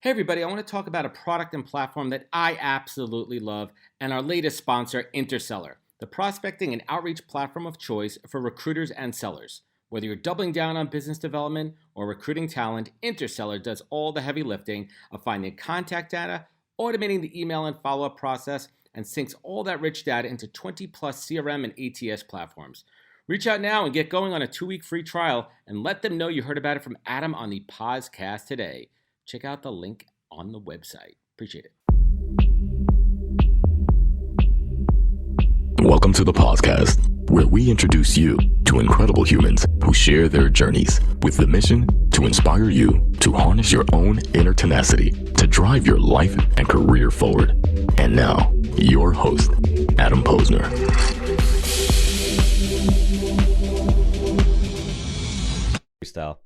Hey everybody, I want to talk about a product and platform that I absolutely love and our latest sponsor, Interseller, the prospecting and outreach platform of choice for recruiters and sellers. Whether you're doubling down on business development or recruiting talent, Interseller does all the heavy lifting of finding contact data, automating the email and follow-up process, and syncs all that rich data into 20 plus CRM and ATS platforms. Reach out now and get going on a 2-week free trial and let them know you heard about it from Adam on the podcast today. Check out the link on the website. Appreciate it. Welcome to the podcast, where we introduce you to incredible humans who share their journeys with the mission to inspire you to harness your own inner tenacity to drive your life and career forward. And now, your host, Adam Posner. Freestyle.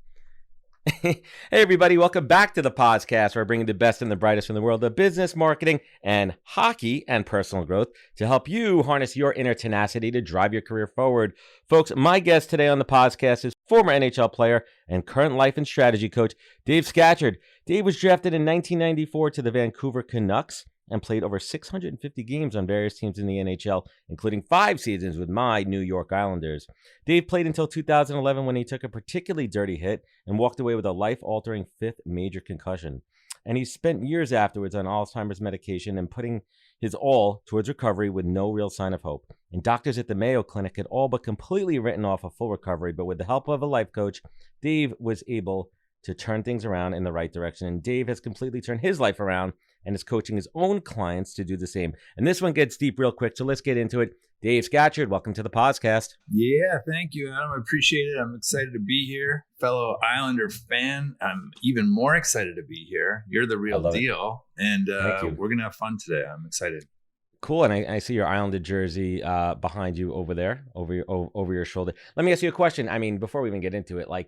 Hey everybody, welcome back to the podcast where we're bringing the best and the brightest from the world of business, marketing, and hockey and personal growth to help you harness your inner tenacity to drive your career forward. Folks, my guest today on the podcast is former NHL player and current life and strategy coach, Dave Scatchard. Dave was drafted in 1994 to the Vancouver Canucks and played over 650 games on various teams in the NHL, including 5 seasons with my New York Islanders. Dave played until 2011 when he took a particularly dirty hit and walked away with a life-altering 5th major concussion. And he spent years afterwards on Alzheimer's medication and putting his all towards recovery with no real sign of hope. And doctors at the Mayo Clinic had all but completely written off a full recovery, but with the help of a life coach, Dave was able to turn things around in the right direction. And Dave has completely turned his life around and is coaching his own clients to do the same. And this one gets deep real quick, so let's get into it. Dave Scatchard, welcome to the podcast. Yeah, thank you, Adam. I appreciate it. I'm excited to be here. Fellow Islander fan, I'm even more excited to be here. You're the real deal. And we're going to have fun today. I'm excited. Cool, and I see your Islander jersey behind you over there, over your shoulder. Let me ask you a question. I mean, before we even get into it, like,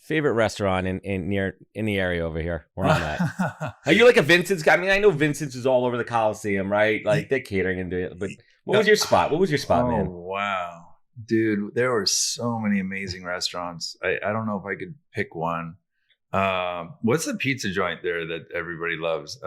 favorite restaurant in the area over here where I'm at? Are you like a Vincent's guy? I mean, I know Vincent's is all over the Coliseum, right? Like they're catering into it. But what was your spot? What was your spot, man? Oh, wow. Dude, there were so many amazing restaurants. I don't know if I could pick one. What's the pizza joint there that everybody loves?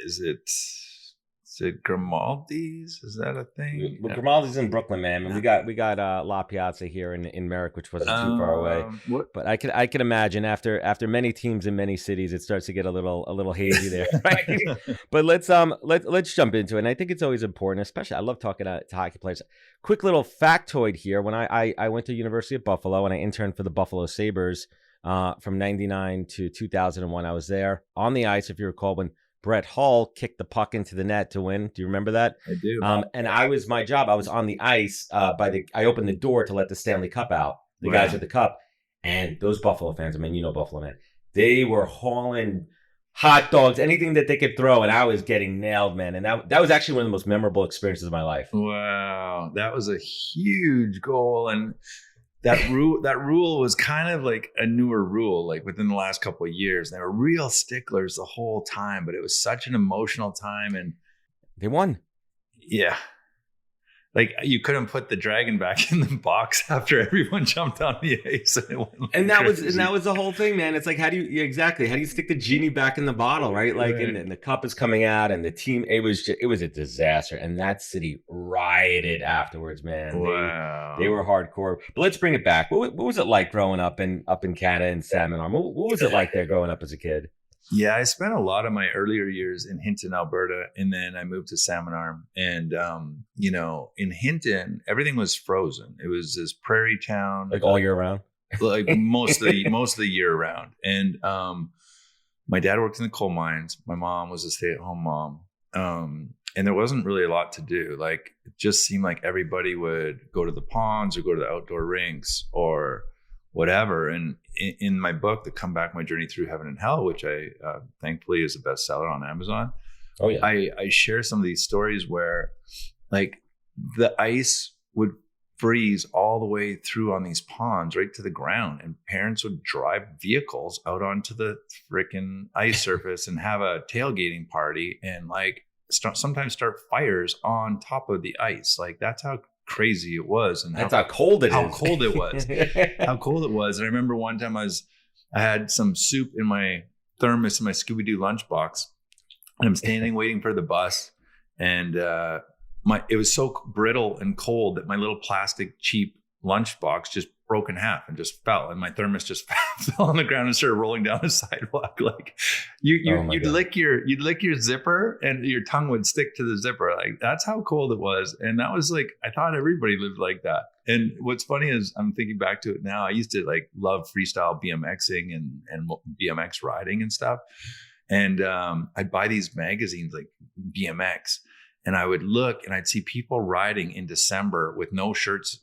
Is it Grimaldi's? Is that a thing? Well, Grimaldi's in Brooklyn, man. And we got La Piazza here in Merrick, which wasn't too far away. But I can imagine after many teams in many cities, it starts to get a little hazy there. Right? But let's jump into it. And I think it's always important, especially I love talking to hockey players. Quick little factoid here: when I went to University of Buffalo and I interned for the Buffalo Sabres from '99 to 2001, I was there on the ice, if you recall, when Brett Hull kicked the puck into the net to win. Do you remember that? I do. And I was on the ice I opened the door to let the Stanley Cup out, the guys with the cup. And those Buffalo fans, I mean, you know Buffalo, man, they were hauling hot dogs, anything that they could throw. And I was getting nailed, man. And that was actually one of the most memorable experiences of my life. Wow. That was a huge goal. And that rule was kind of like a newer rule, like within the last couple of years. They were real sticklers the whole time, but it was such an emotional time, and they won. Yeah. Like you couldn't put the dragon back in the box after everyone jumped on the ice. And that was the whole thing, man. It's like, how do you stick the genie back in the bottle, right? Like, right. And the cup is coming out, and the team, it was a disaster. And that city rioted afterwards, man. Wow. They were hardcore. But let's bring it back. What was it like growing up in Canada in Salmon Arm? What was it like there growing up as a kid? Yeah, I spent a lot of my earlier years in Hinton, Alberta, and then I moved to Salmon Arm. And, in Hinton, everything was frozen. It was this prairie town. Like all year round? Like most of the year round. And my dad worked in the coal mines. My mom was a stay-at-home mom. And there wasn't really a lot to do. Like, it just seemed like everybody would go to the ponds or go to the outdoor rinks or whatever. And in my book, The Comeback, My Journey Through Heaven and Hell, which I thankfully is a bestseller on Amazon. Oh yeah. I share some of these stories where like the ice would freeze all the way through on these ponds right to the ground, and parents would drive vehicles out onto the freaking ice surface and have a tailgating party and like sometimes start fires on top of the ice. Like that's how crazy it was, and how cold it was. How cold it was. And I remember one time I had some soup in my thermos in my Scooby-Doo lunchbox, and I'm standing waiting for the bus, and it was so brittle and cold that my little plastic cheap lunchbox just broke in half and just fell, and my thermos just fell on the ground and started rolling down the sidewalk. Like you'd lick your zipper and your tongue would stick to the zipper. Like that's how cold it was. And that was like, I thought everybody lived like that. And what's funny is I'm thinking back to it now. I used to like love freestyle BMXing and BMX riding and stuff. And I'd buy these magazines like BMX. And I would look and I'd see people riding in December with no shirts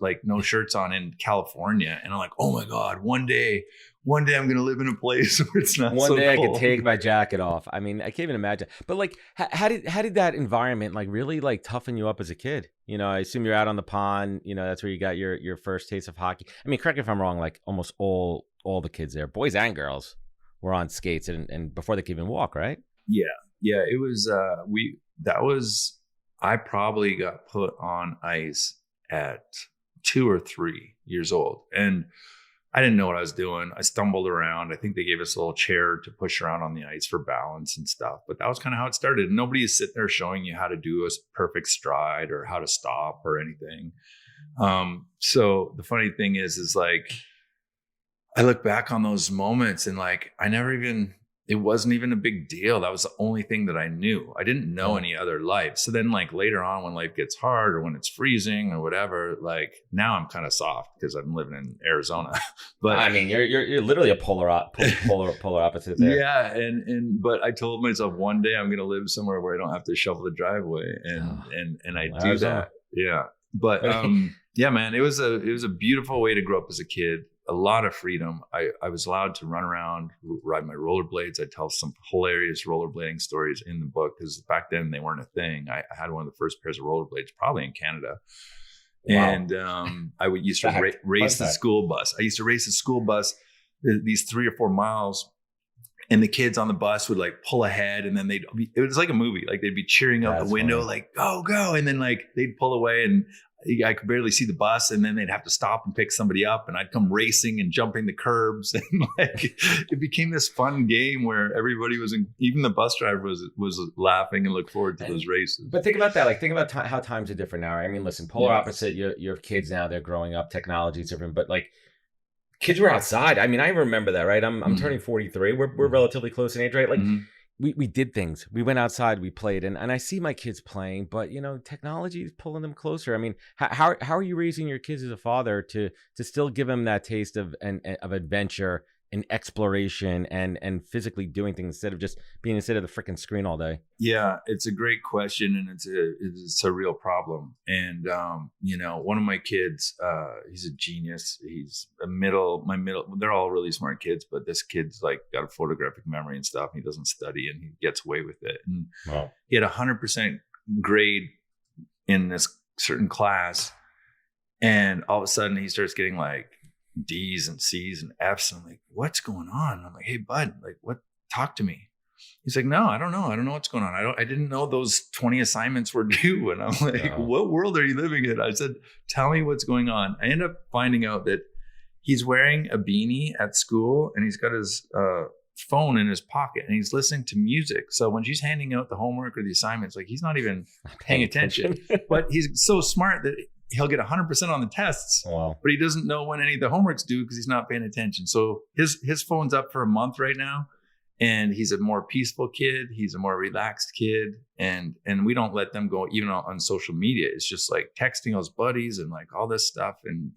on in California. And I'm like, oh my God, one day I'm going to live in a place where it's not one so day cold. I could take my jacket off. I mean, I can't even imagine. But like, how did that environment like really like toughen you up as a kid? You know, I assume you're out on the pond. You know, that's where you got your first taste of hockey. I mean, correct me if I'm wrong. Like almost all the kids there, boys and girls, were on skates and before they could even walk, right? Yeah. It was I probably got put on ice at 2 or 3 years old, and I didn't know what I was doing. I stumbled around. I think they gave us a little chair to push around on the ice for balance and stuff, but that was kind of how it started. Nobody is sitting there showing you how to do a perfect stride or how to stop or anything. So the funny thing is like, I look back on those moments and like, it wasn't even a big deal. That was the only thing that I knew. I didn't know any other life. So then like later on when life gets hard or when it's freezing or whatever, like now I'm kind of soft because I'm living in Arizona. But I mean, you're literally a polar opposite there. Yeah. But I told myself one day I'm going to live somewhere where I don't have to shovel the driveway. And I do that. Yeah. But yeah, man, it was a beautiful way to grow up as a kid. A lot of freedom. I was allowed to run around, ride my rollerblades. I tell some hilarious rollerblading stories in the book because back then they weren't a thing. I had one of the first pairs of rollerblades probably in Canada. Wow. And I used to race the school bus. I used to race the school bus these 3 or 4 miles, and the kids on the bus would like pull ahead, and then it was like a movie. Like they'd be cheering out the window, like go, and then like they'd pull away and I could barely see the bus, and then they'd have to stop and pick somebody up, and I'd come racing and jumping the curbs, and like it became this fun game where everybody even the bus driver was laughing and looked forward to those races. But think about that, like think about how times are different now. Right? I mean, listen, polar opposite. You have kids now; they're growing up. Technology is different, but like kids were outside. I mean, I remember that, right? I'm turning 43. We're relatively close in age, right? Like. Mm-hmm. We did things. We went outside, we played, and I see my kids playing, but you know, technology is pulling them closer. I mean, how are you raising your kids as a father to still give them that taste of adventure and exploration and physically doing things instead of just being instead of the freaking screen all day? Yeah, it's a great question, and it's a real problem. And you know, one of my kids, he's a genius. He's they're all really smart kids, but this kid's like got a photographic memory and stuff. And he doesn't study, and he gets away with it. And he had 100% grade in this certain class, and all of a sudden he starts getting like D's and C's and F's. And I'm like, what's going on? And I'm like, hey, bud, like, what? Talk to me. He's like, no, I don't know. I don't know what's going on. I didn't know those 20 assignments were due. And I'm like, what world are you living in? I said, tell me what's going on. I end up finding out that he's wearing a beanie at school, and he's got his phone in his pocket, and he's listening to music. So when she's handing out the homework or the assignments, like he's not even paying attention. But he's so smart that he'll get 100% on the tests, but he doesn't know when any of the homework's due because he's not paying attention. So his phone's up for a month right now, and he's a more peaceful kid. He's a more relaxed kid, and we don't let them go even on social media. It's just like texting his buddies and like all this stuff. And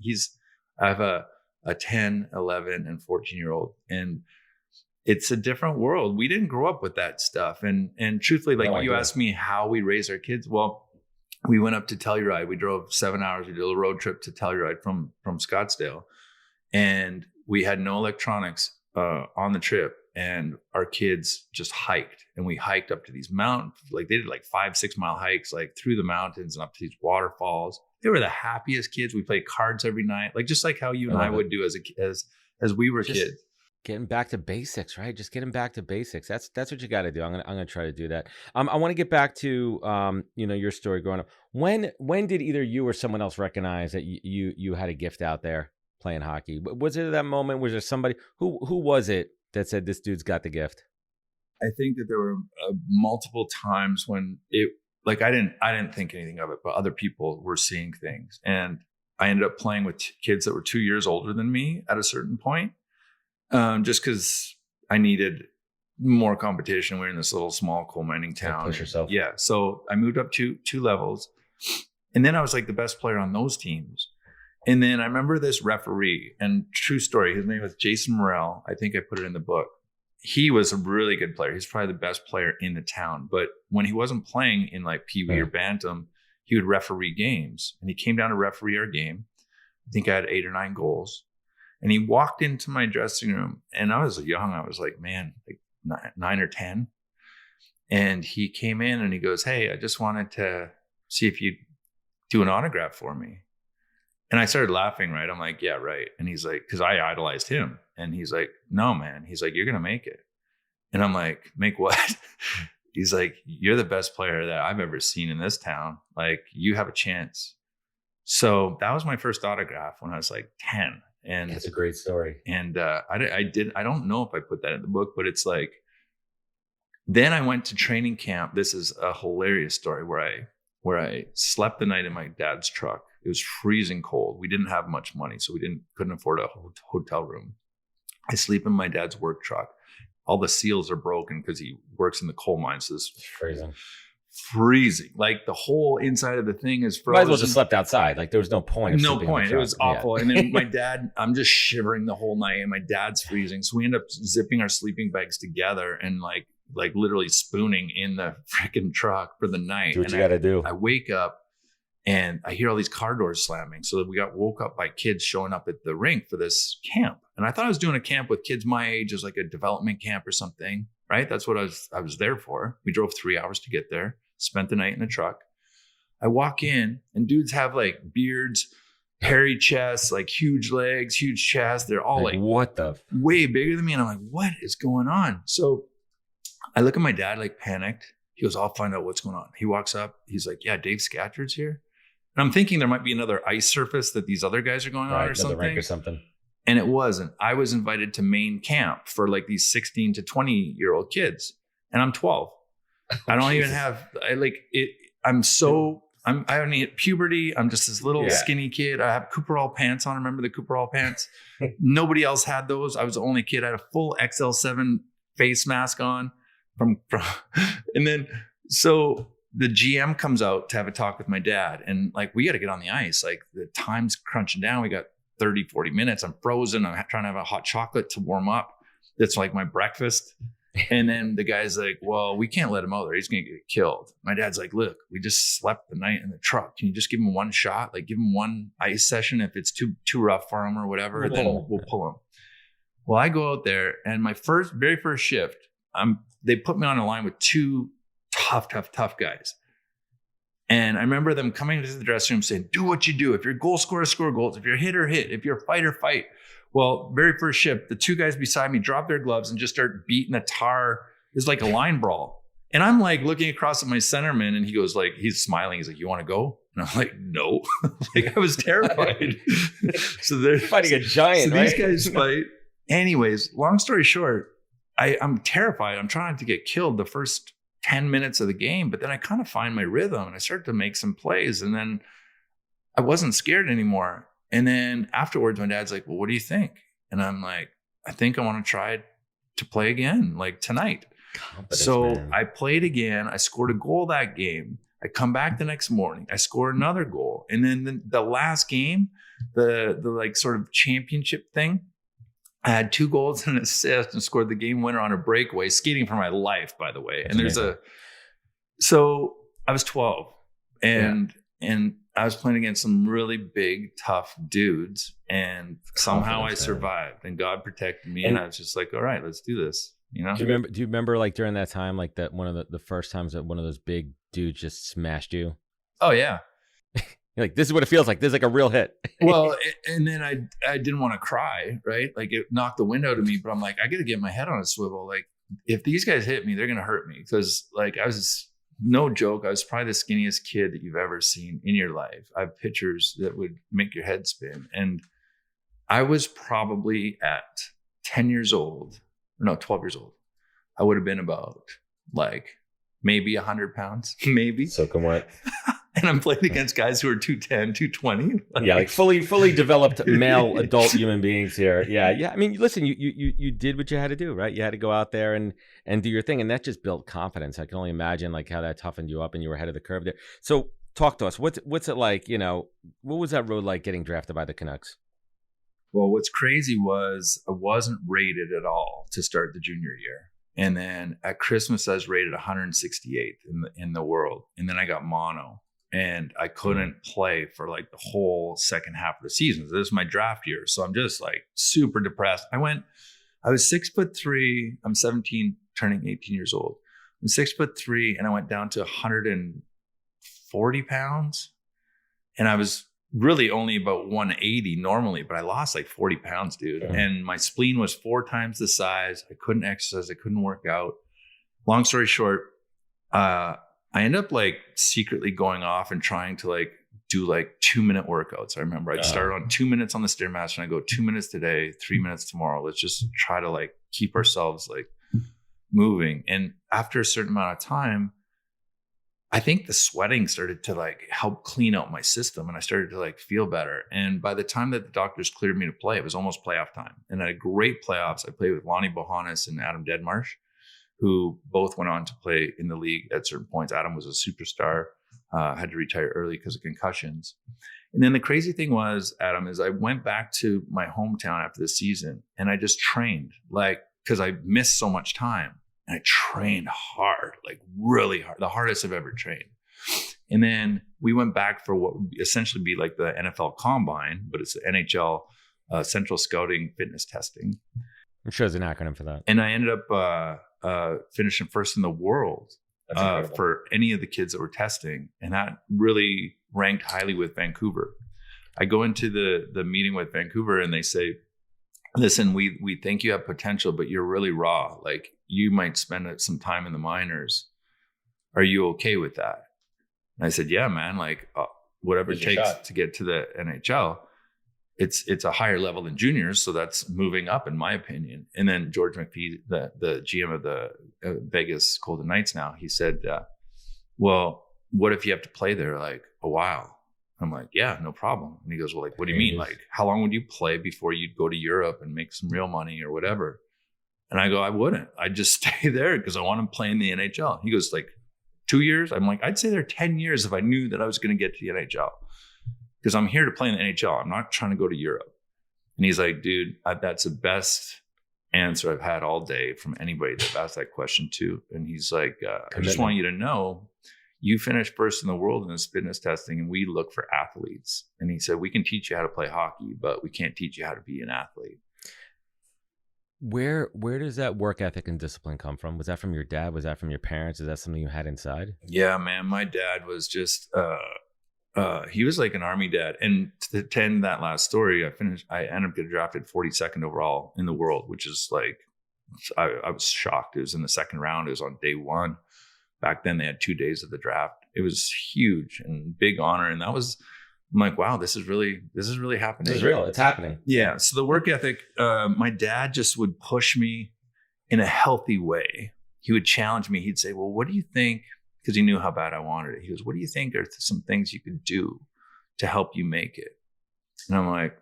I have a 10, 11, and 14-year-old, and it's a different world. We didn't grow up with that stuff. And truthfully, like you asked me how we raise our kids. Well, we went up to Telluride. We drove 7 hours. We did a road trip to Telluride from Scottsdale, and we had no electronics on the trip. And our kids just hiked, and we hiked up to these mountains. Like they did like 5-6 mile hikes, like through the mountains and up to these waterfalls. They were the happiest kids. We played cards every night, like just like how you and I would do as we were kids. Getting back to basics, right? Just getting back to basics. That's what you got to do. I'm gonna try to do that. I want to get back to your story growing up. When did either you or someone else recognize that you had a gift out there playing hockey? Was it that moment? Was there somebody who was it that said this dude's got the gift? think that there were multiple times when it, like, I didn't think anything of it, but other people were seeing things. And I ended up playing with kids that were 2 years older than me at a certain point, just because I needed more competition. We were in this little small coal mining town. Push yourself. Yeah. So I moved up two levels. And then I was like the best player on those teams. And then I remember this referee, and true story, his name was Jason Morrell. I think I put it in the book. He was a really good player. He's probably the best player in the town. But when he wasn't playing in like Pee Wee or Bantam, he would referee games. And he came down to referee our game. I think I had 8 or 9 goals. And he walked into my dressing room, and I was young. I was like, man, like 9 or 10. And he came in and he goes, hey, I just wanted to see if you'd do an autograph for me. And I started laughing, right? I'm like, yeah, right. And he's like, because I idolized him. And he's like, no, man. He's like, you're going to make it. And I'm like, make what? He's like, you're the best player that I've ever seen in this town. Like, you have a chance. So that was my first autograph when I was like 10. And that's a great story. And I don't know if I put that in the book, but it's like, then I went to training camp. This is a hilarious story where I slept the night in my dad's truck. It was freezing cold. We didn't have much money, so we couldn't afford a hotel room. I sleep in my dad's work truck. All the seals are broken because he works in the coal mines. So it's freezing. Like the whole inside of the thing is frozen. Might as well just slept outside. Like there was no point. No point. It was awful. Yeah. And then my dad, I'm just shivering the whole night, and my dad's freezing. So we end up zipping our sleeping bags together and like literally spooning in the freaking truck for the night. Do what you got to do. I wake up and I hear all these car doors slamming. So we got woke up by kids showing up at the rink for this camp. And I thought I was doing a camp with kids my age, as like a development camp or something, right? That's what I was there for. We drove 3 hours to get there, spent the night in the truck. I walk in and dudes have like beards, hairy chests, like huge legs, huge chest. They're all like what the way bigger than me. And I'm like, what is going on? So I look at my dad, like panicked. He goes, I'll find out what's going on. He walks up. He's like, yeah, Dave Scatchard's here. And I'm thinking there might be another ice surface that these other guys are going on or something. Rink or something. And it wasn't. I was invited to main camp for like these 16 to 20-year-old kids. And I'm 12. I don't even have, I haven't hit puberty. I'm just this little skinny kid. I have Cooperall pants on. Remember the Cooperall pants? Nobody else had those. I was the only kid. I had a full XL7 face mask on. And then, so the GM comes out to have a talk with my dad, and like, we got to get on the ice. Like the time's crunching down. We got 30, 40 minutes. I'm frozen. I'm trying to have a hot chocolate to warm up. That's like my breakfast. And then the guy's like, well, we can't let him out there. He's going to get killed. My dad's like, look, we just slept the night in the truck. Can you just give him one shot? Like give him one ice session. If it's too rough for him or whatever, then we'll pull him. Well, I go out there, and my very first shift, they put me on a line with 2 tough guys. And I remember them coming into the dressing room saying, do what you do. If you're a goal scorer, score goals. If you're a hitter, hit. If you're a fighter, fight. Well, very first shift, the 2 guys beside me drop their gloves and just start beating the tar. It's like a line brawl. And I'm like looking across at my centerman, and he goes like, he's smiling. He's like, you want to go? And I'm like, no. Like I was terrified. So they're fighting a giant, so right? These guys fight. Anyways, long story short, I'm terrified. I'm trying to get killed the first 10 minutes of the game, but then I kind of find my rhythm and I start to make some plays, and then I wasn't scared anymore. And then afterwards, my dad's like, well, what do you think? And I'm like, I think I want to try to play again, like tonight. So man. I played again. I scored a goal that game. I come back the next morning. I score another goal. And then the last game, the like sort of championship thing, I had 2 goals and an assist and scored the game winner on a breakaway, skating for my life, by the way. That's amazing. So I was 12 and I was playing against some really big, tough dudes, and somehow I survived, and God protected me. And I was just like, all right, let's do this. You know? Do you remember like during that time, like that one of the first times that one of those big dudes just smashed you? Oh yeah. You're like, this is what it feels like. This is like a real hit. Well, and then I didn't want to cry, right? Like it knocked the wind out of me, but I'm like, I got to get my head on a swivel. Like if these guys hit me, they're going to hurt me. Because like no joke, I was probably the skinniest kid that you've ever seen in your life. I have pictures that would make your head spin. And I was probably at 12 years old. I would have been about like maybe 100 pounds, maybe. Soaking wet. And I'm playing against guys who are 210, 220. Yeah, like fully developed male adult human beings here. Yeah. I mean, listen, you did what you had to do, right? You had to go out there and do your thing, and that just built confidence. I can only imagine like how that toughened you up, and you were ahead of the curve there. So talk to us. What's it like? You know, what was that road like getting drafted by the Canucks? Well, what's crazy was I wasn't rated at all to start the junior year. And then at Christmas, I was rated 168th in the world. And then I got mono, and I couldn't play for like the whole second half of the season. So this is my draft year. So I'm just like super depressed. I was 6'3". I'm 17, turning 18 years old. I'm 6'3", and I went down to 140 pounds. And I was really only about 180 normally, but I lost like 40 pounds, dude. Mm-hmm. And my spleen was 4 times the size. I couldn't exercise. I couldn't work out. Long story short, I ended up like secretly going off and trying to like do like 2-minute workouts. I remember I'd start on 2 minutes on the Stairmaster, and I go 2 minutes today, 3 minutes tomorrow. Let's just try to like keep ourselves like moving. And after a certain amount of time, I think the sweating started to like help clean out my system, and I started to like feel better. And by the time that the doctors cleared me to play, it was almost playoff time. And I had great playoffs. I played with Lonnie Bohannes and Adam Deadmarsh, who both went on to play in the league at certain points. Adam was a superstar, had to retire early because of concussions. And then the crazy thing was, Adam, is I went back to my hometown after the season, and I just trained, like, because I missed so much time. And I trained hard, like really hard, the hardest I've ever trained. And then we went back for what would essentially be like the NFL Combine, but it's the NHL Central Scouting Fitness Testing. I'm sure there's an acronym for that. And I ended up finishing first in the world for any of the kids that were testing. And that really ranked highly with Vancouver. I go into the meeting with Vancouver, and they say, listen, we think you have potential, but you're really raw. Like, you might spend some time in the minors. Are you okay with that? And I said, yeah, man, like whatever it takes to get to the NHL. It's a higher level than juniors. So that's moving up, in my opinion. And then George McPhee, the GM of the Vegas Golden Knights now, he said, well, what if you have to play there like a while? I'm like, yeah, no problem. And he goes, well, like, what do you mean? Like, how long would you play before you'd go to Europe and make some real money or whatever? And I go, I wouldn't. I'd just stay there because I want to play in the NHL. He goes, like, 2 years? I'm like, I'd say there 10 years if I knew that I was going to get to the NHL, because I'm here to play in the NHL. I'm not trying to go to Europe. And he's like, dude, that's the best answer I've had all day from anybody that asked that question to. And he's like, I just want you to know, you finished first in the world in this fitness testing, and we look for athletes. And he said, we can teach you how to play hockey, but we can't teach you how to be an athlete. Where does that work ethic and discipline come from? Was that from your dad? Was that from your parents? Is that something you had inside? Yeah, man. My dad was just, he was like an army dad. And to end that last story, I ended up getting drafted 42nd overall in the world, which is like, I was shocked. It was in the second round. It was on day one. Back then they had 2 days of the draft. It was huge and big honor. And that was, I'm like, wow, this is really happening. It's real. It's happening. Yeah. So the work ethic, my dad just would push me in a healthy way. He would challenge me. He'd say, well, what do you think? Because he knew how bad I wanted it. He goes, what do you think are some things you could do to help you make it? And I'm like,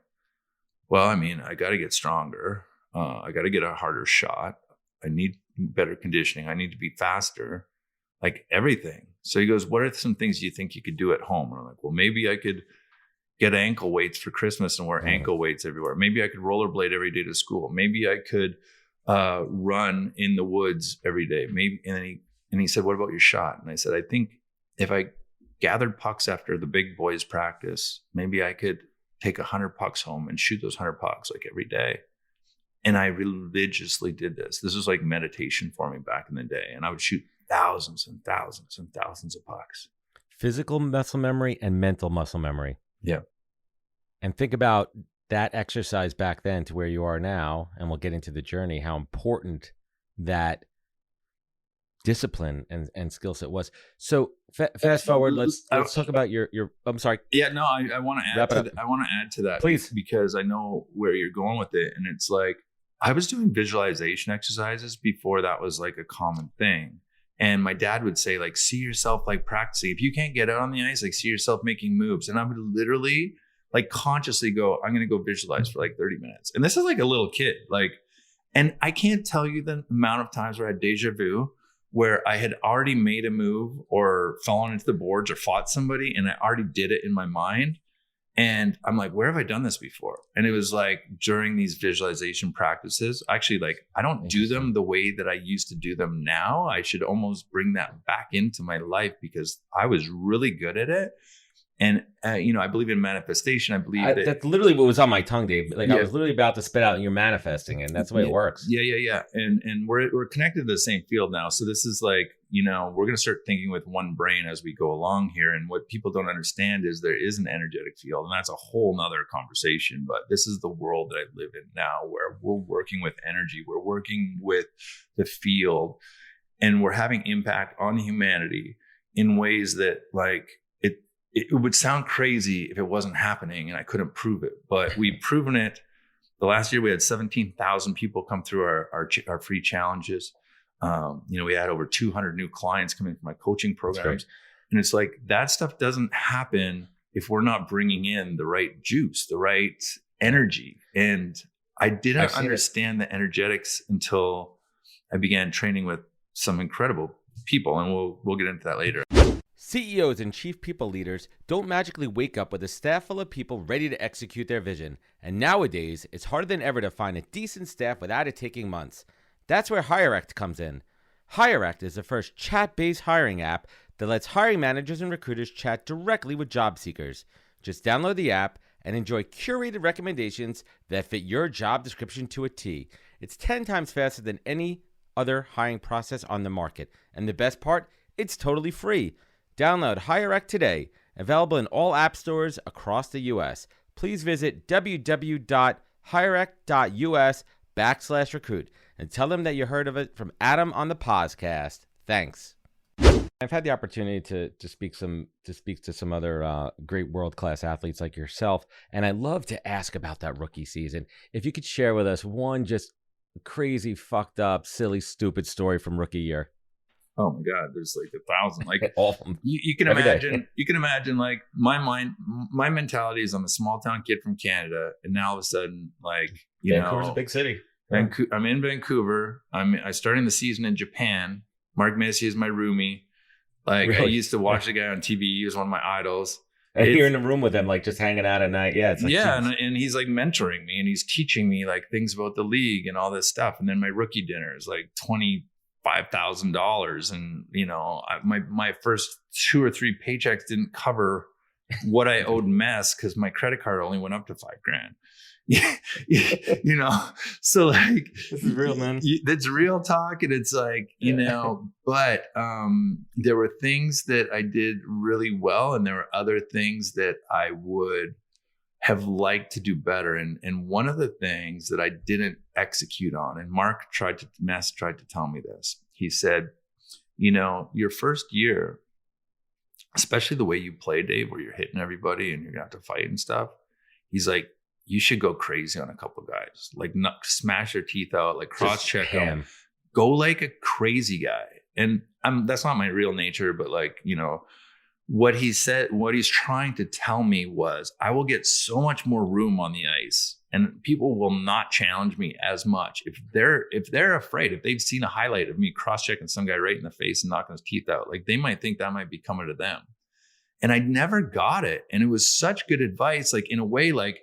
well, I mean, I got to get stronger. I got to get a harder shot. I need better conditioning. I need to be faster, like everything. So he goes, what are some things you think you could do at home? And I'm like, well, maybe I could get ankle weights for Christmas and wear ankle weights everywhere. Maybe I could rollerblade every day to school. Maybe I could run in the woods every day. Maybe. And he said, what about your shot? And I said, I think if I gathered pucks after the big boys practice, maybe I could take 100 pucks home and shoot those 100 pucks like every day. And I religiously did this. This was like meditation for me back in the day. And I would shoot thousands and thousands and thousands of pucks. Physical muscle memory and mental muscle memory. Yeah. And think about that exercise back then to where you are now, and we'll get into the journey, how important that discipline and skill set was. So fast forward, let's talk about your I'm sorry. Yeah, no, I want to add to that. I want to add to that, please, because I know where you're going with it. And it's like, I was doing visualization exercises before that was like a common thing. And my dad would say, like, see yourself like practicing. If you can't get out on the ice, like see yourself making moves. And I would literally like consciously go, I'm going to go visualize for like 30 minutes. And this is like a little kid. Like, and I can't tell you the amount of times where I had deja vu, where I had already made a move or fallen into the boards or fought somebody, and I already did it in my mind. And I'm like, where have I done this before? And it was like during these visualization practices, actually, like, I don't do them the way that I used to do them now. I should almost bring that back into my life because I was really good at it. And, I believe in manifestation. I believe that's literally what was on my tongue, Dave. Like, I was literally about to spit out, and you're manifesting, and that's the way it works. Yeah. And we're connected to the same field now. So this is like, we're going to start thinking with one brain as we go along here. And what people don't understand is there is an energetic field, and that's a whole nother conversation. But this is the world that I live in now, where we're working with energy. We're working with the field, and we're having impact on humanity in ways that, like, it would sound crazy if it wasn't happening and I couldn't prove it, but we've proven it. The last year we had 17,000 people come through our free challenges. We had over 200 new clients coming from my coaching programs. And it's like, that stuff doesn't happen if we're not bringing in the right juice, the right energy. And I didn't understand the energetics until I began training with some incredible people. And we'll get into that later. CEOs and chief people leaders don't magically wake up with a staff full of people ready to execute their vision. And nowadays, it's harder than ever to find a decent staff without it taking months. That's where HireAct comes in. HireAct is the first chat-based hiring app that lets hiring managers and recruiters chat directly with job seekers. Just download the app and enjoy curated recommendations that fit your job description to a T. It's 10 times faster than any other hiring process on the market. And the best part, it's totally free. Download HireAct today, available in all app stores across the U.S. Please visit www.hireact.us/recruit and tell them that you heard of it from Adam on the podcast. Thanks. I've had the opportunity to speak to some other great world-class athletes like yourself, and I love to ask about that rookie season. If you could share with us one just crazy, fucked up, silly, stupid story from rookie year. Oh my God, there's like 1,000. Like all of them. You can imagine. You can imagine. Like my mentality is I'm a small town kid from Canada, and now all of a sudden, like Vancouver's a big city. I'm in Vancouver. I starting the season in Japan. Mark Messier is my roomie. Like really? I used to watch the guy on TV. He was one of my idols. And you're in the room with him, like just hanging out at night. Yeah, it's like, and he's like mentoring me, and he's teaching me like things about the league and all this stuff. And then my rookie dinner is like $25,000, and my first 2 or 3 paychecks didn't cover what I owed Mess because my credit card only went up to $5,000. So like this is real, man. It's real talk, and it's like but there were things that I did really well, and there were other things that I would have liked to do better. And one of the things that I didn't execute on, and Mess tried to tell me this. He said, your first year, especially the way you play, Dave, where you're hitting everybody and you're gonna have to fight and stuff. He's like, you should go crazy on a couple of guys, like smash their teeth out, like cross check them, go like a crazy guy. And that's not my real nature, but like, what he said, what he's trying to tell me was I will get so much more room on the ice, and people will not challenge me as much if they're afraid, if they've seen a highlight of me cross-checking some guy right in the face and knocking his teeth out, like they might think that might be coming to them. And I never got it. And it was such good advice, like in a way, like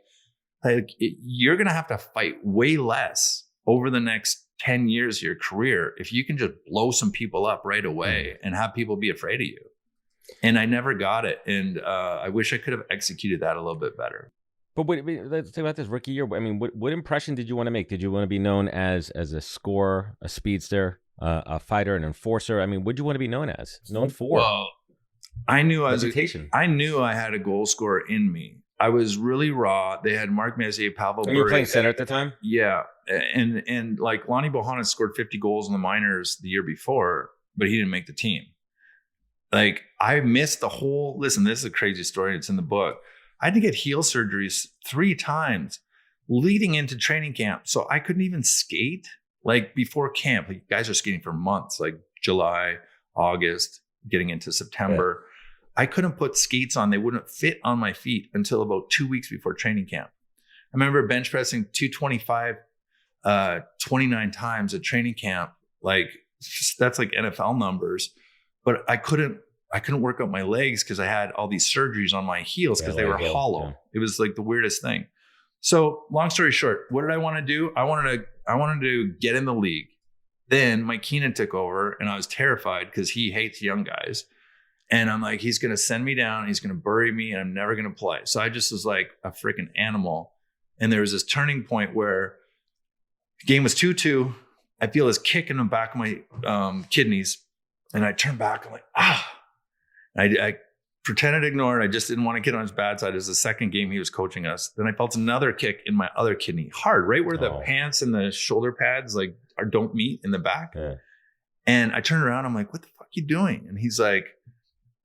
you're going to have to fight way less over the next 10 years of your career if you can just blow some people up right away and have people be afraid of you. And I never got it. And I wish I could have executed that a little bit better. But let's talk about this rookie year. I mean, what impression did you want to make? Did you want to be known as a scorer, a speedster, a fighter, an enforcer? I mean, what did you want to be known for? Well, I knew I knew I had a goal scorer in me. I was really raw. They had Mark Messier, Pavel. You were playing center at the time? Yeah. And like Lonnie Bohanna scored 50 goals in the minors the year before, but he didn't make the team. Like I missed listen, this is a crazy story. It's in the book. I had to get heel surgeries 3 times leading into training camp. So I couldn't even skate like before camp. Like, guys are skating for months, like July, August, getting into September. Yeah. I couldn't put skates on. They wouldn't fit on my feet until about 2 weeks before training camp. I remember bench pressing 225 29 times at training camp. Like, that's like NFL numbers. But I couldn't work out my legs because I had all these surgeries on my heels because they were hollow. Yeah. It was like the weirdest thing. So long story short, what did I want to do? I wanted to get in the league. Then Mike Keenan took over and I was terrified because he hates young guys. And I'm like, he's going to send me down. He's going to bury me and I'm never going to play. So I just was like a freaking animal. And there was this turning point where the game was 2-2. I feel this kick in the back of my kidneys. And I turn back. I'm like, I pretended to ignore it. I just didn't want to get on his bad side. It was the second game he was coaching us. Then I felt another kick in my other kidney, hard, right where the pants and the shoulder pads like don't meet in the back. Yeah. And I turned around. I'm like, what the fuck are you doing? And he's like,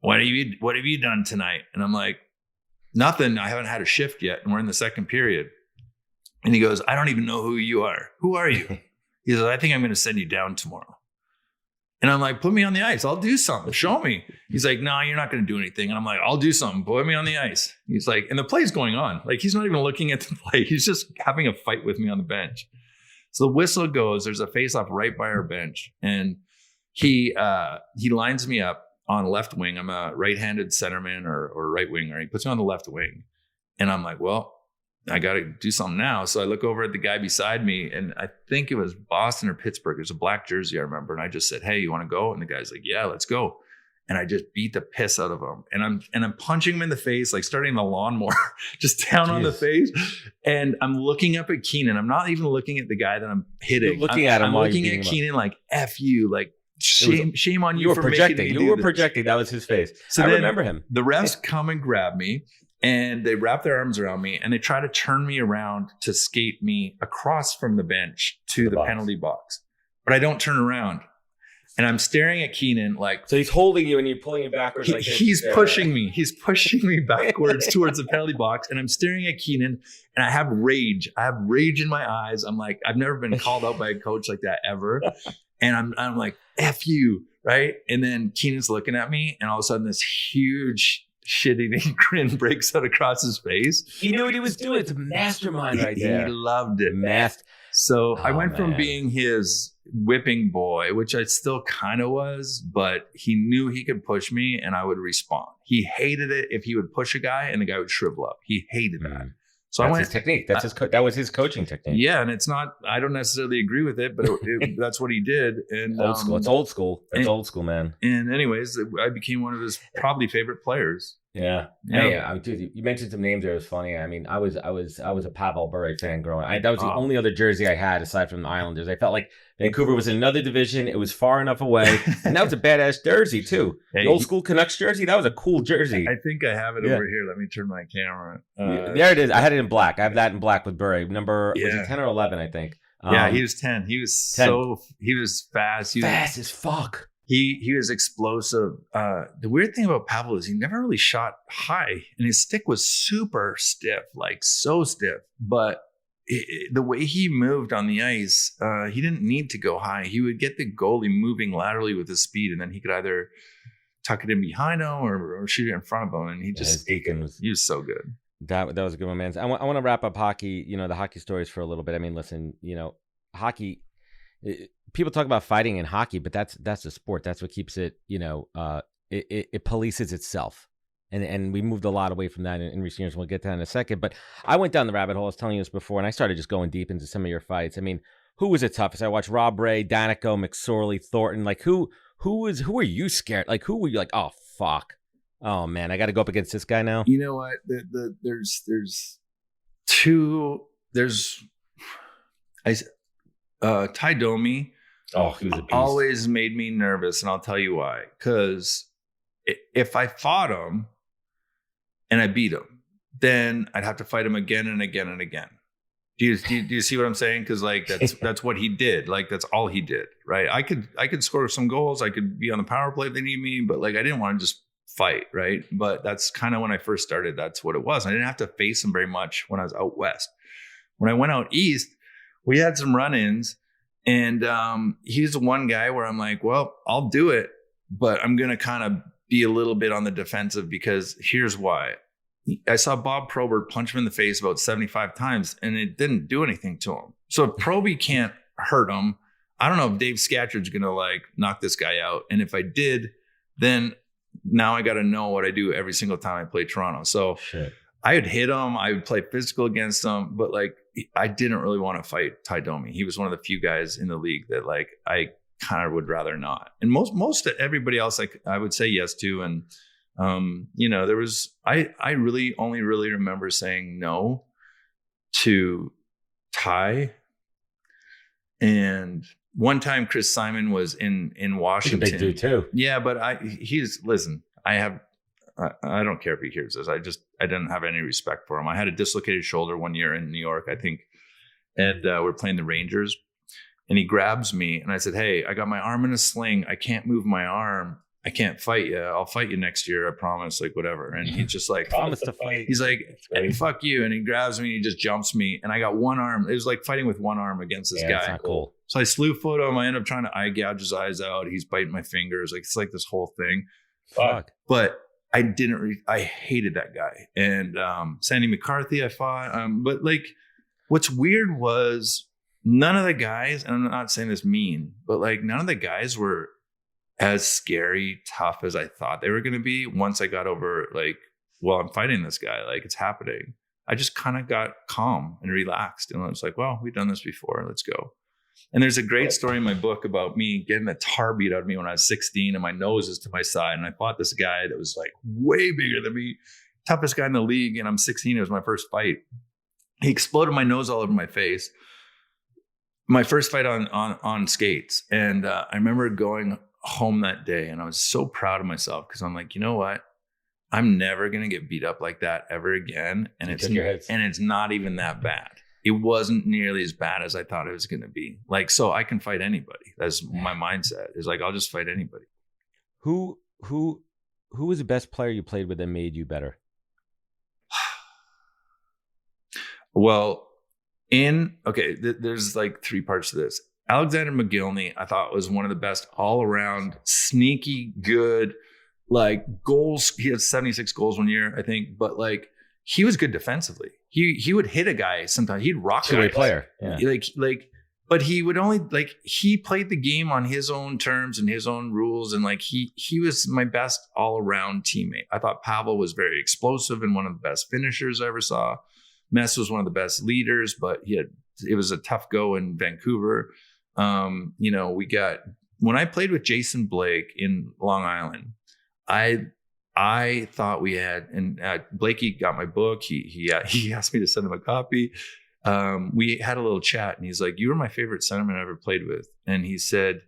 what have you done tonight? And I'm like, nothing. I haven't had a shift yet. And we're in the second period. And he goes, I don't even know who you are. Who are you? He says, I think I'm going to send you down tomorrow. And I'm like, put me on the ice. I'll do something. Show me. He's like, no, you're not going to do anything. And I'm like, I'll do something. Put me on the ice. He's like, and the play's going on. Like, he's not even looking at the play. He's just having a fight with me on the bench. So the whistle goes. There's a face-off right by our bench. And he lines me up on left wing. I'm a right-handed centerman or right winger. He puts me on the left wing. And I'm like, well, I got to do something now. So I look over at the guy beside me, and I think it was Boston or Pittsburgh. There's a black jersey, I remember. And I just said, hey, you want to go? And the guy's like, yeah, let's go. And I just beat the piss out of him. And I'm punching him in the face, like starting the lawnmower, just down on the face. And I'm looking up at Keenan. I'm not even looking at the guy that I'm hitting. You're looking at him. I'm looking at Keenan like, F you, like, shame on you. You were for projecting. You were projecting. That was his face. So I remember him. The refs come and grab me. And they wrap their arms around me and they try to turn me around to skate me across from the bench to the penalty box. But I don't turn around. And I'm staring at Keenan like... So he's holding you and you're pulling you backwards like this. He's pushing me. He's pushing me backwards towards the penalty box. And I'm staring at Keenan and I have rage. I have rage in my eyes. I'm like, I've never been called out by a coach like that ever. And I'm like, F you, right? And then Keenan's looking at me and all of a sudden this huge... shit-eating grin breaks out across his face. He knew what he was doing. It's a mastermind right there. He loved it. So I went from being his whipping boy, which I still kind of was, but he knew he could push me and I would respond. He hated it if he would push a guy and the guy would shrivel up. He hated that. So that's his technique. That was his coaching technique. Yeah, and it's not. I don't necessarily agree with it, but that's what he did. And old school. It's old school. It's old school, man. And anyways, I became one of his probably favorite players. Yeah. Hey, dude, you mentioned some names there. It was funny. I mean, I was a Pavel Bure fan growing up. That was the only other jersey I had aside from the Islanders. I felt like Vancouver was in another division. It was far enough away, and that was a badass jersey too. The old school Canucks jersey. That was a cool jersey. I think I have it over here. Let me turn my camera. There it is. I had it in black. I have that in black with Bure. Number was it 10 or 11? I think. He was 10. He was 10. He was fast. He was fast as fuck. He was explosive. The weird thing about Pavel is he never really shot high, and his stick was super stiff, like so stiff. But the way he moved on the ice, he didn't need to go high. He would get the goalie moving laterally with his speed, and then he could either tuck it in behind him or shoot it in front of him. And he was so good. That was a good one, man. I want to wrap up hockey. The hockey stories for a little bit. I mean, listen, hockey. People talk about fighting in hockey, but that's the sport. That's what keeps it. It polices itself, and we moved a lot away from that in recent years. We'll get to that in a second. But I went down the rabbit hole. I was telling you this before, and I started just going deep into some of your fights. I mean, who was the toughest? I watched Rob Ray, Danico, McSorley, Thornton. Like who are you scared? Like who were you like? Oh fuck. Oh man, I got to go up against this guy now. You know what? There's two. Ty Domi. Oh, he was a beast. Always made me nervous, and I'll tell you why. Because if I fought him and I beat him, then I'd have to fight him again and again and again. Do you see what I'm saying? Because like that's what he did. Like that's all he did, right? I could score some goals. I could be on the power play if they need me, but like I didn't want to just fight, right? But that's kind of when I first started. That's what it was. I didn't have to face him very much when I was out west. when I went out east, we had some run-ins, and he's the one guy where I'm like, well, I'll do it, but I'm going to kind of be a little bit on the defensive because here's why. I saw Bob Probert punch him in the face about 75 times, and it didn't do anything to him. So if Proby can't hurt him, I don't know if Dave Scatchard's going to like knock this guy out. And if I did, then now I got to know what I do every single time I play Toronto. So I would hit him. I would play physical against him, but like I didn't really want to fight Ty Domi. He was one of the few guys in the league that like I kind of would rather not. And most everybody else, like I would say yes to. And there was I really only really remember saying no to Ty. And one time Chris Simon was in Washington. He's a big dude too. Yeah, but I don't care if he hears this. I didn't have any respect for him. I had a dislocated shoulder one year in New York, I think. And we're playing the Rangers. And he grabs me and I said, hey, I got my arm in a sling. I can't move my arm. I can't fight you. I'll fight you next year. I promise, like whatever. And he's just like, promise to fight. He's like, hey, fuck you. And he grabs me and he just jumps me. And I got one arm. It was like fighting with one arm against this guy. That's not cool. So I slew foot him. I end up trying to eye gouge his eyes out. He's biting my fingers. Like, it's like this whole thing. Fuck. But I I hated that guy. And Sandy McCarthy, I fought. But like, what's weird was none of the guys, and I'm not saying this mean, but like none of the guys were as scary, tough as I thought they were going to be. Once I got over like, well, I'm fighting this guy, like it's happening. I just kind of got calm and relaxed. And I was like, well, we've done this before. Let's go. And there's a great story in my book about me getting the tar beat out of me when I was 16 and my nose is to my side. And I fought this guy that was like way bigger than me, toughest guy in the league. And I'm 16. It was my first fight. He exploded my nose all over my face. My first fight on skates. And I remember going home that day and I was so proud of myself because I'm like, you know what? I'm never going to get beat up like that ever again. And it's not even that bad. It wasn't nearly as bad as I thought it was going to be. Like, so I can fight anybody. That's my mindset. Is like, I'll just fight anybody. Who was the best player you played with that made you better? Well, there's like three parts to this. Alexander McGillney, I thought was one of the best all around, sneaky, good, like goals. He had 76 goals one year, I think, but like he was good defensively. He would hit a guy sometimes. He'd rock a two-way player. Yeah. But he would only like he played the game on his own terms and his own rules, and like he was my best all around teammate. I thought Pavel was very explosive and one of the best finishers I ever saw. Mess was one of the best leaders, but it was a tough go in Vancouver. When I played with Jason Blake in Long Island, I thought we had, and Blakey got my book. He asked me to send him a copy. We had a little chat and he's like, you were my favorite centerman I ever played with. And he said,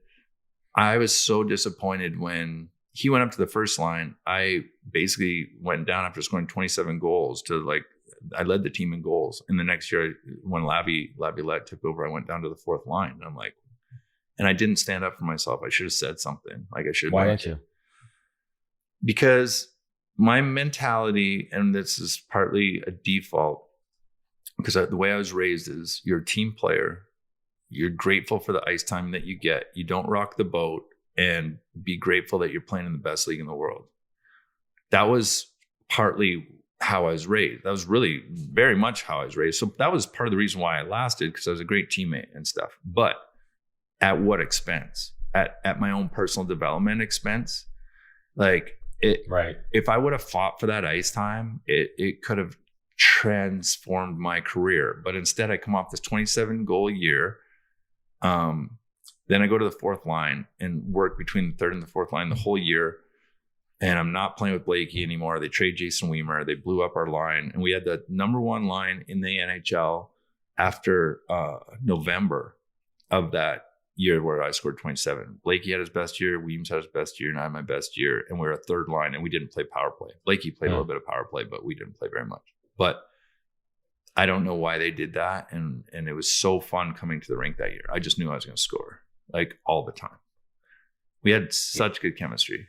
I was so disappointed when he went up to the first line. I basically went down after scoring 27 goals to like, I led the team in goals. And the next year when Laviolette took over, I went down to the fourth line. And I'm like, and I didn't stand up for myself. I should have said something. Like I should. Why didn't you? Because my mentality, and this is partly a default, because the way I was raised is you're a team player. You're grateful for the ice time that you get. You don't rock the boat, and be grateful that you're playing in the best league in the world. That was partly how I was raised. That was really very much how I was raised. So that was part of the reason why I lasted, because I was a great teammate and stuff. But at what expense? At my own personal development expense? Like it, right. If I would have fought for that ice time, it could have transformed my career. But instead I come off this 27 goal a year. Then I go to the fourth line and work between the third and the fourth line the whole year. And I'm not playing with Blakey anymore. They trade Jason Weimer. They blew up our line. And we had the number one line in the NHL after November of that year where I scored 27. Blakey had his best year. Weems had his best year. And I had my best year. And we were a third line. And we didn't play power play. Blakey played a little bit of power play, but we didn't play very much. But I don't know why they did that. And it was so fun coming to the rink that year. I just knew I was going to score like all the time. We had such good chemistry.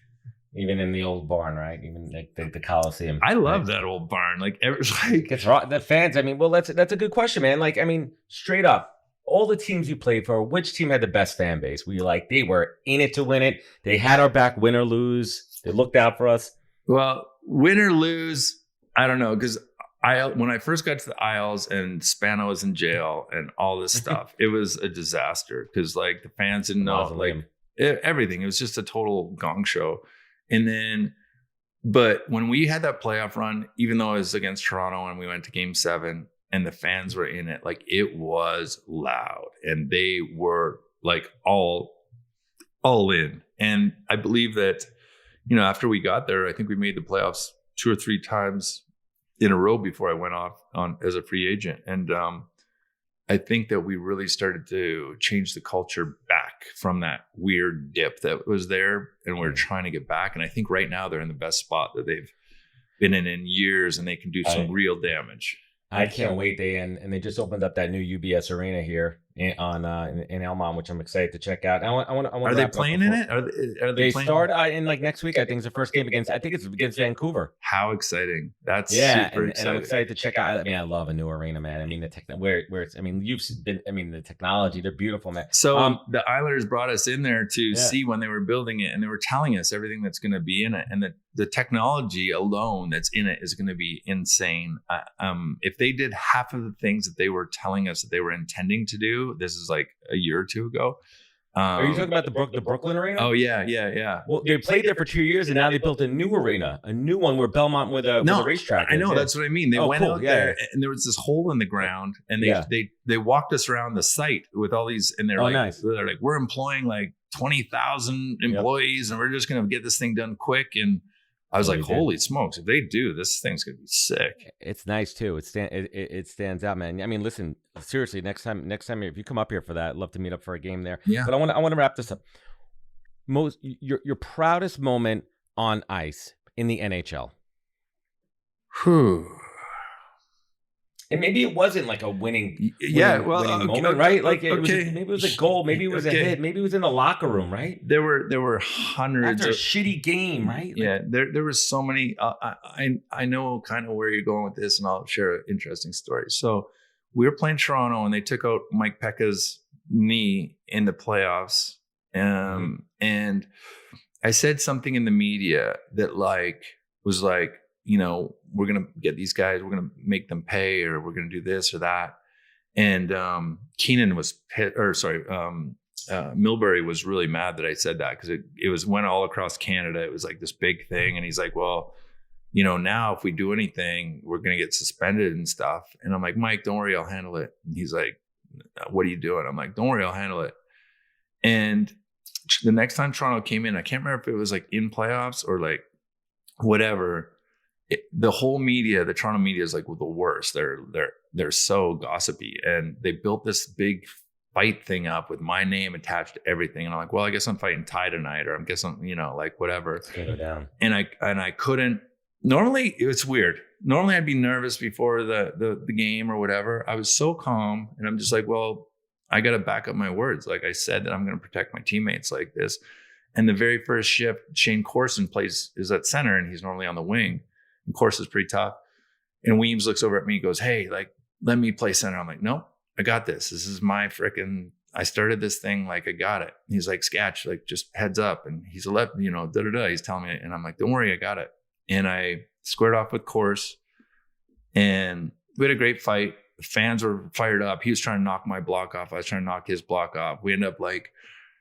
Even in the old barn, right? Even like the Coliseum. I love that old barn. Like, It's raw. The fans. I mean, well, that's a good question, man. Like, I mean, straight up, all the teams you played for, which team had the best fan base? We like they were in it to win it. They had our back, win or lose. They looked out for us. Well, win or lose, I don't know, because when I first got to the Isles and Spano was in jail and all this stuff, it was a disaster because like the fans didn't know like everything. It was just a total gong show. And then, but when we had that playoff run, even though it was against Toronto and we went to Game 7 and the fans were in it, like it was loud and they were like all in. And I believe that, you know, after we got there, I think we made the playoffs 2 or 3 times in a row before I went off on as a free agent. And I think that we really started to change the culture back from that weird dip that was there, and we're trying to get back. And I think right now they're in the best spot that they've been in years, and they can do some real damage. I can't wait. They just opened up that new UBS arena here in Elmont, which I'm excited to check out. I want. Are they playing in it? Are they playing? Start in like next week? I think it's the first game against. I think it's against Vancouver. How exciting! That's super exciting. And I'm excited to check out. I mean, I love a new arena, man. I mean, where it's. I mean, you've been. I mean, the technology. They're beautiful, man. So the Islanders brought us in there to see when they were building it, and they were telling us everything that's going to be in it, and the technology alone that's in it is going to be insane. If they did half of the things that they were telling us that they were intending to do, this is like a year or 2 ago. Are you talking about the Brooklyn arena? Oh yeah. Well, they played there for 2 years, and now they built a new arena, a new one where Belmont with a racetrack. I know, that's what I mean. They went out there, and there was this hole in the ground, and they walked us around the site with all these, and they're they're like, we're employing like 20,000 employees, and we're just gonna get this thing done quick. And I was like, holy smokes, if they do, this thing's going to be sick. It's nice too. It stands out, man. I mean, listen, seriously, next time, if you come up here for that, I'd love to meet up for a game there. Yeah. But I want to wrap this up. Your proudest moment on ice in the NHL. And maybe it wasn't like a winning moment, right? Like it was, maybe it was a goal, maybe it was a hit, maybe it was in the locker room, right? There were hundreds after a shitty game, right? There was so many. I know kind of where you're going with this, and I'll share an interesting story. So we were playing Toronto, and they took out Mike Pekka's knee in the playoffs, and I said something in the media that was like, you know, we're going to get these guys, we're going to make them pay, or we're going to do this or that. And Keenan was Milbury was really mad that I said that, because it went all across Canada. It was like this big thing. And he's like, well, you know, now if we do anything, we're going to get suspended and stuff. And I'm like, Mike, don't worry, I'll handle it. And he's like, what are you doing? I'm like, don't worry, I'll handle it. And the next time Toronto came in, I can't remember if it was like in playoffs or like whatever. The whole media, the Toronto media, is like the worst. They're so gossipy, and they built this big fight thing up with my name attached to everything. And I'm like, well, I guess I'm fighting Ty tonight, or I guess I'm, you know, like whatever. Go down. And I couldn't. Normally, it's weird. Normally, I'd be nervous before the game or whatever. I was so calm, and I'm just like, well, I got to back up my words. Like I said that I'm going to protect my teammates like this. And the very first shift, Shane Corson is at center, and he's normally on the wing. Of course, it's pretty tough. And Weems looks over at me and goes, hey, like, let me play center. I'm like, no, I got this. This is my I started this thing. Like, I got it. He's like, Scatch, like, just heads up. And he's he's telling me. And I'm like, don't worry, I got it. And I squared off with Corse, and we had a great fight. The fans were fired up. He was trying to knock my block off. I was trying to knock his block off. We ended up like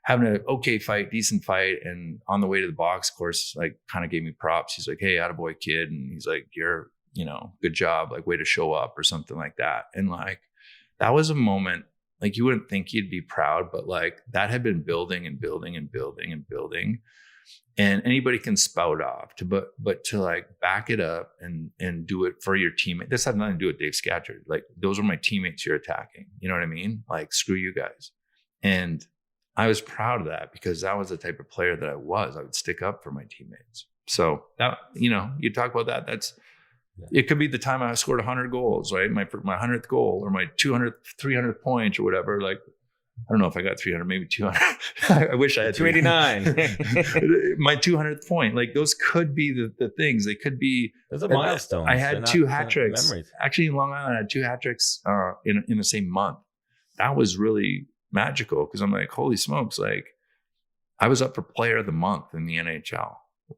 having an okay fight, decent fight. And on the way to the box, Corse like kind of gave me props. He's like, hey, attaboy kid. And he's like, you're, you know, good job, like way to show up or something like that. And like, that was a moment, like you wouldn't think you'd be proud, but like that had been building and building and building and building. And anybody can spout off but to like back it up and do it for your teammate. This had nothing to do with Dave Scatchard. Like those are my teammates you're attacking. You know what I mean? Like, screw you guys. And I was proud of that, because that was the type of player that I was. I would stick up for my teammates. So that, you know, you talk about that. It could be the time I scored 100 goals, right? My 100th goal, or my 200th, 300th point or whatever. Like I don't know if I got 300, maybe 200. I wish I had 289. My 200th point. Like those could be the things. They could be. Those are milestones. I had 2 hat tricks. Memories. Actually, in Long Island, I had 2 hat tricks in the same month. That was really magical because I'm like, holy smokes! Like I was up for Player of the Month in the NHL.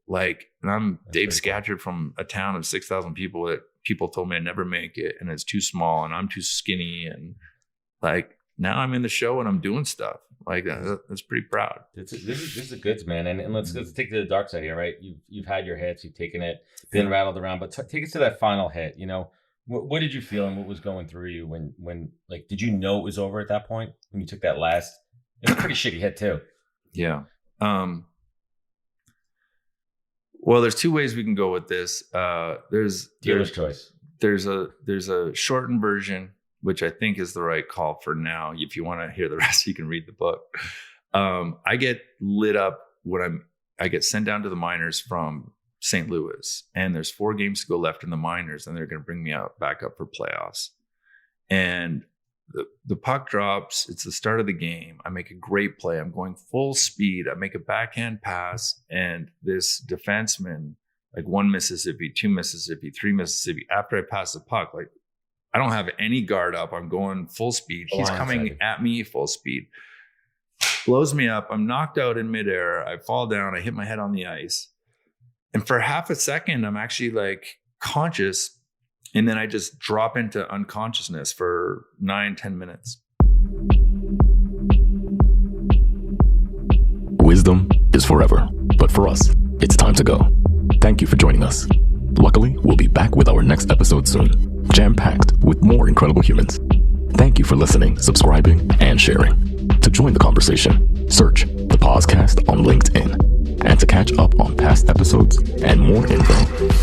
Like, and I'm Dave Scatchard from a town of 6,000 people that people told me I'd never make it, and it's too small, and I'm too skinny, and like. Now I'm in the show and I'm doing stuff like that. That's pretty proud. This is the goods, man. And let's take to the dark side here, right? You've had your hits, you've taken it, been rattled around, but take us to that final hit. You know, what did you feel and what was going through you when like, did you know it was over at that point when you took that last? It was a pretty shitty hit too. Yeah. Well, there's 2 ways we can go with this. There's dealer's choice. There's a shortened version, which I think is the right call for now. If you want to hear the rest, you can read the book. I get lit up when I get sent down to the minors from St. Louis, and there's 4 games to go left in the minors, and they're going to bring me back up for playoffs. And the puck drops. It's the start of the game. I make a great play. I'm going full speed. I make a backhand pass, and this defenseman, like 1 Mississippi, 2 Mississippi, 3 Mississippi, after I pass the puck, like, I don't have any guard up. I'm going full speed. He's coming at me full speed. Blows me up. I'm knocked out in midair. I fall down. I hit my head on the ice. And for half a second, I'm actually like conscious. And then I just drop into unconsciousness for 9-10 minutes. Wisdom is forever. But for us, it's time to go. Thank you for joining us. Luckily, we'll be back with our next episode soon, jam-packed with more incredible humans. Thank you for listening, subscribing, and sharing. To join the conversation, search the podcast on LinkedIn. And to catch up on past episodes and more info,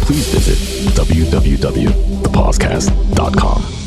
please visit www.thepodcast.com.